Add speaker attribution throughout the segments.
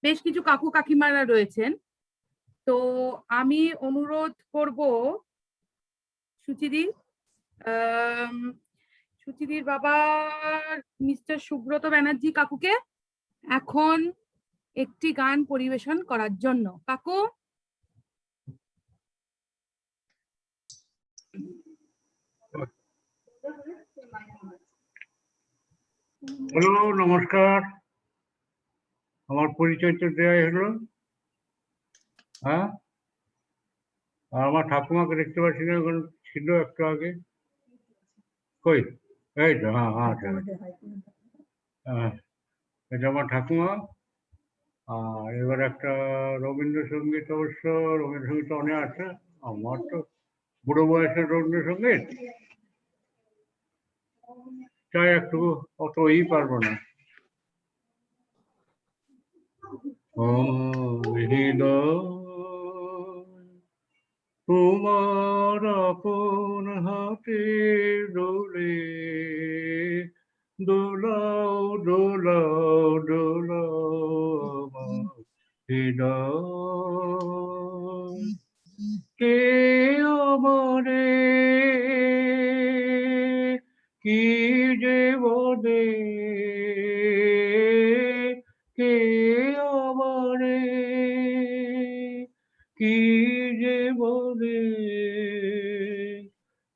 Speaker 1: বেশ কিছু কাকু কাকিমারা রয়েছেন। তো আমি অনুরোধ করব সুচিদি, সুচিদির বাবা মিস্টার সুব্রত ব্যানার্জি কাকুকে এখন একটি গান পরিবেশন করার জন্য। কাকু,
Speaker 2: হ্যালো, নমস্কার। আমার পরিচয় তো দেওয়াই হলো। হ্যাঁ, আর আমার ঠাকুমাকে দেখতে পাচ্ছি না, এখন ছিল একটু আগে। কই? এই তো, হ্যাঁ হ্যাঁ, হ্যাঁ, এটা আমার ঠাকুমা। আর এবার একটা রবীন্দ্রসঙ্গীত, অবশ্য রবীন্দ্রসঙ্গীত অনেক আছে, আমার তো বুড়ো বয়সের রবীন্দ্রসঙ্গীত, তাই একটু অত পারবো না। ও তোমার আপন হাতে দোলে দোলাও দোলাও দোলাও আমার হৃদয়। কে আমারে কি যে বলে, কে আমারে কি যে বলে,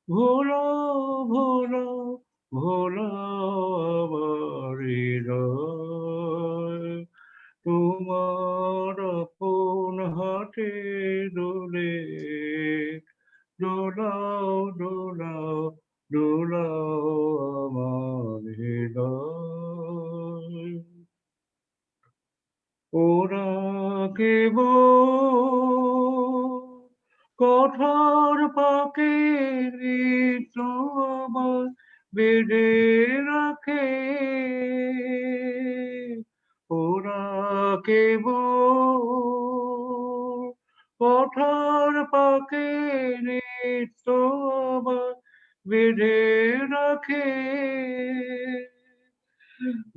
Speaker 2: ভোলা ভোলা ভোলা আমার হৃদয়। তোমার আপন হাতে দোলে দোলাও দোলাও দোলাও আমার হৃদয়। ওরা কেবল কথার পাকে তোমার বেঁধে রাখে, ওরা কেবল কথার পাকে তোমার বেঁধে রাখে,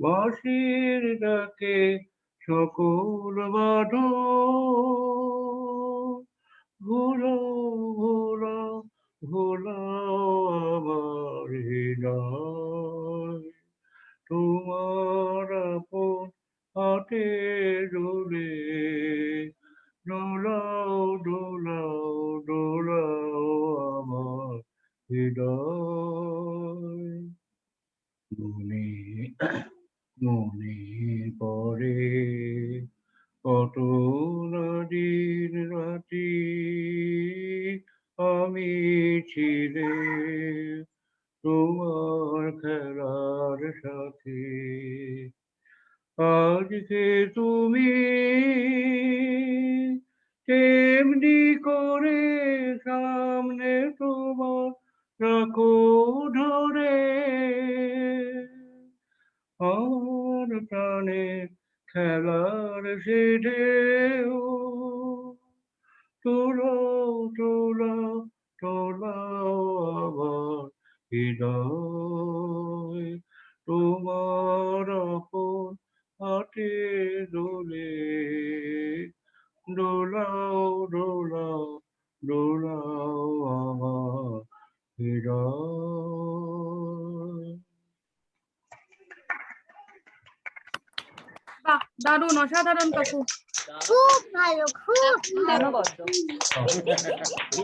Speaker 2: বাঁশির ডাকে সকল বাঁধন ভোলা ভোলা ভোলা আমার হৃদয়। তোমার আপন হাতে দোলে দোলাও দোলাও দোলাও আমার হৃদয়। মনে মনে পড়ে কত নদীর রাতি আমি ছিলে তোমার খেলার সাথে, আজকে তুমি তেমনি করে সামনে তোমার রাখো ধরে, আমার প্রাণের খেলার সে ঢেউ তোলাও তোলাও তোলাও আমার হৃদয়। তোমার আপন হাতে দোলে দোলাও দোলাও দোলাও আমার হৃদয়।
Speaker 1: বাহ, দারুণ, অসাধারণ কাকু,
Speaker 3: খুব ভালো, খুব ভালো।